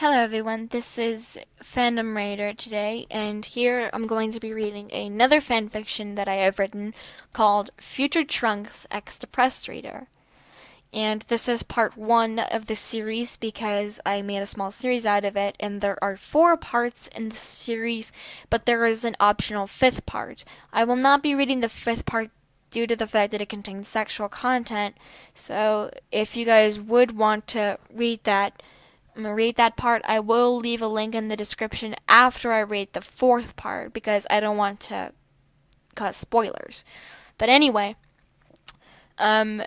Hello everyone, this is Fandom Raider today, and here I'm going to be reading another fanfiction that I have written called Future Trunks X Depressed Reader. And this is part one of the series because I made a small series out of it, and there are four parts in the series, but there is an optional fifth part. I will not be reading the fifth part due to the fact that it contains sexual content, so if you guys would want to read that part, I will leave a link in the description after I read the fourth part because I don't want to cause spoilers. But anyway, um,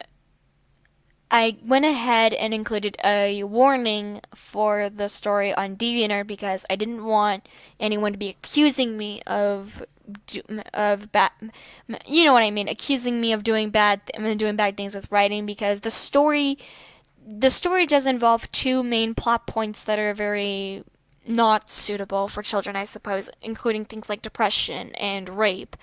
I went ahead and included a warning for the story on DeviantArt because I didn't want anyone to be accusing me of bad, you know what I mean, accusing me of doing bad things with writing because the story does involve two main plot points that are very not suitable for children, I suppose, including things like depression and rape.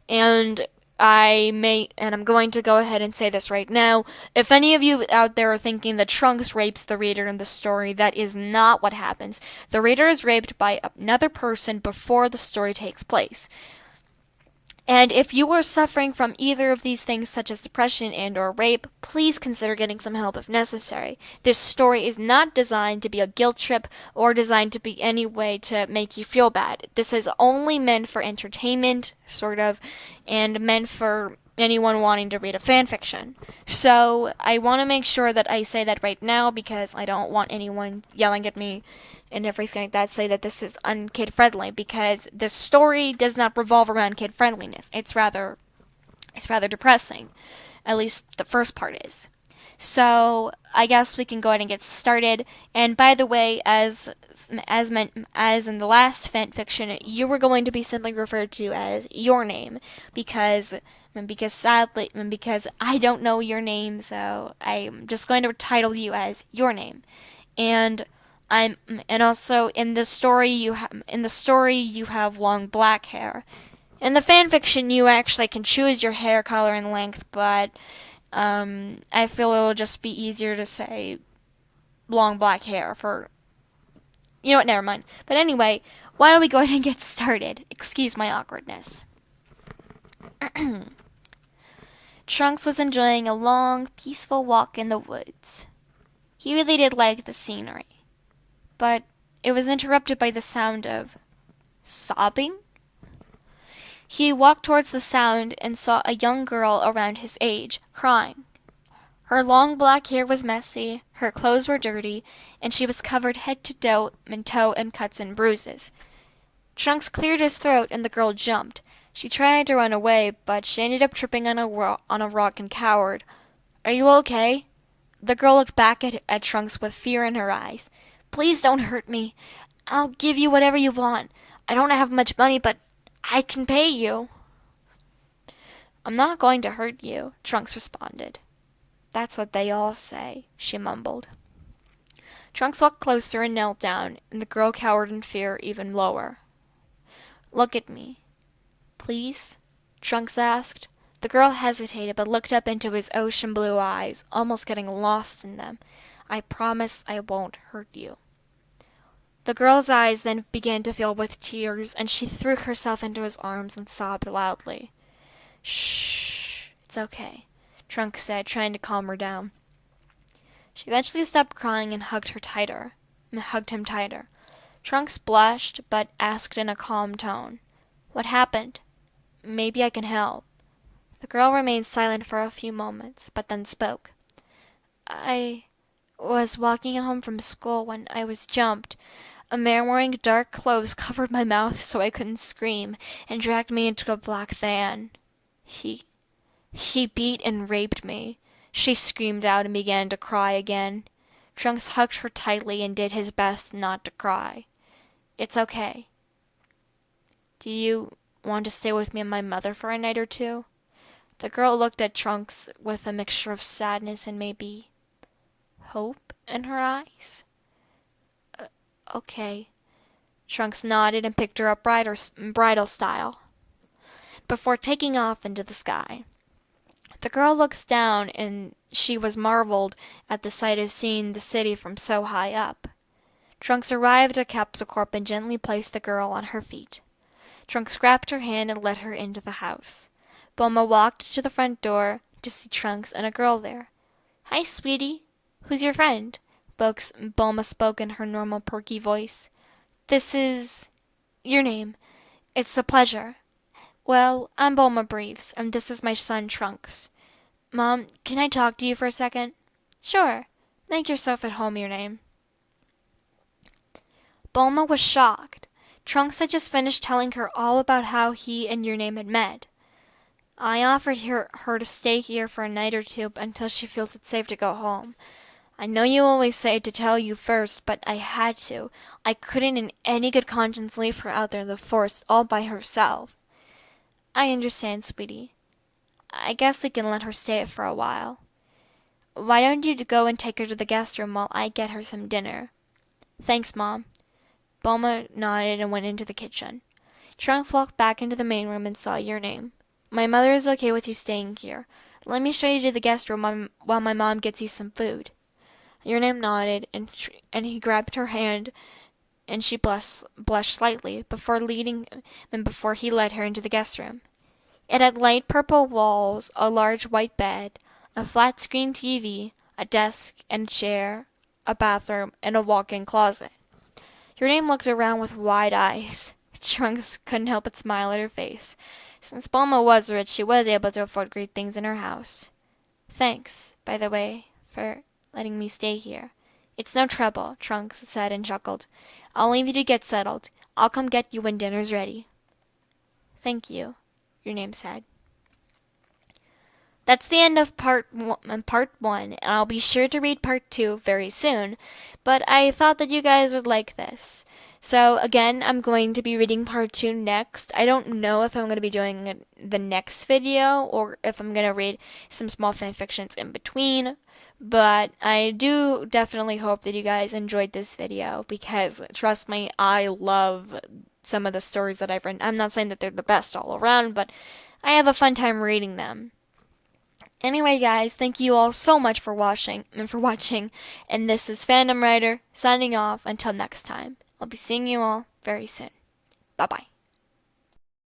And I'm going to go ahead and say this right now. If any of you out there are thinking that Trunks rapes the reader in the story, that is not what happens. The reader is raped by another person before the story takes place. And if you are suffering from either of these things, such as depression and or rape, please consider getting some help if necessary. This story is not designed to be a guilt trip or designed to be any way to make you feel bad. This is only meant for entertainment, sort of, and meant for anyone wanting to read a fan fiction. So I want to make sure that I say that right now because I don't want anyone yelling at me and everything like that say that this is unkid friendly because this story does not revolve around kid friendliness. It's rather depressing. At least the first part is. So I guess we can go ahead and get started. And by the way, as in the last fan fiction, you were going to be simply referred to as your name because because I don't know your name, so I'm just going to title you as your name. And I'm and also in the story you have long black hair. In the fan fiction, you actually can choose your hair color and length, but I feel it'll just be easier to say long black hair for. You know what? Never mind. But anyway, why don't we go ahead and get started? Excuse my awkwardness. Trunks was enjoying a long, peaceful walk in the woods. He really did like the scenery, but it was interrupted by the sound of sobbing. He walked towards the sound and saw a young girl around his age, crying. Her long black hair was messy, her clothes were dirty, and she was covered head to toe in cuts and bruises. Trunks cleared his throat and the girl jumped. She tried to run away, but she ended up tripping on a rock and cowered. "Are you okay?" The girl looked back at Trunks with fear in her eyes. "Please don't hurt me. I'll give you whatever you want. I don't have much money, but I can pay you." "I'm not going to hurt you," Trunks responded. "That's what they all say," she mumbled. Trunks walked closer and knelt down, and the girl cowered in fear even lower. "Look at me, please?" Trunks asked. The girl hesitated but looked up into his ocean blue eyes, almost getting lost in them. "I promise I won't hurt you." The girl's eyes then began to fill with tears, and she threw herself into his arms and sobbed loudly. "Shh, it's okay," Trunks said, trying to calm her down. She eventually stopped crying and hugged him tighter. Trunks blushed, but asked in a calm tone, "What happened? Maybe I can help." The girl remained silent for a few moments, but then spoke. "I was walking home from school when I was jumped. A man wearing dark clothes covered my mouth so I couldn't scream and dragged me into a black van. He beat and raped me." She screamed out and began to cry again. Trunks hugged her tightly and did his best not to cry. "It's okay. Do you want to stay with me and my mother for a night or two?" The girl looked at Trunks with a mixture of sadness and maybe hope in her eyes. "Okay." Trunks nodded and picked her up bridal style before taking off into the sky. The girl looks down, and she was marveled at the sight of seeing the city from so high up. Trunks arrived at Capsule Corp and gently placed the girl on her feet. Trunks grabbed her hand and led her into the house. Bulma walked to the front door to see Trunks and a girl there. "Hi, sweetie. Who's your friend?" Bulma spoke in her normal perky voice. "This is... your name. It's a pleasure." "Well, I'm Bulma Briefs, and this is my son, Trunks. Mom, can I talk to you for a second?" "Sure. Make yourself at home, your name." Bulma was shocked. Trunks had just finished telling her all about how he and your name had met. "I offered her to stay here for a night or two until she feels it's safe to go home. I know you always say to tell you first, but I had to. I couldn't in any good conscience leave her out there in the forest all by herself." "I understand, sweetie. I guess we can let her stay for a while. Why don't you go and take her to the guest room while I get her some dinner?" "Thanks, Mom." Bulma nodded and went into the kitchen. Trunks walked back into the main room and saw your name. "My mother is okay with you staying here. Let me show you to the guest room while my mom gets you some food." Your name nodded, and he grabbed her hand, and she blushed slightly before he led her into the guest room. It had light purple walls, a large white bed, a flat-screen TV, a desk and a chair, a bathroom, and a walk-in closet. Your name looked around with wide eyes. Trunks couldn't help but smile at her face. Since Bulma was rich, she was able to afford great things in her house. "Thanks, by the way, for letting me stay here." "It's no trouble," Trunks said and chuckled. "I'll leave you to get settled. I'll come get you when dinner's ready." "Thank you," your name said. That's the end of part one, and I'll be sure to read part 2 very soon, but I thought that you guys would like this. So again, I'm going to be reading part 2 next. I don't know if I'm going to be doing the next video or if I'm going to read some small fanfictions in between, but I do definitely hope that you guys enjoyed this video because, trust me, I love some of the stories that I've written. I'm not saying that they're the best all around, but I have a fun time reading them. Anyway, guys, thank you all so much for watching, and this is Fandom Writer signing off until next time. I'll be seeing you all very soon. Bye-bye.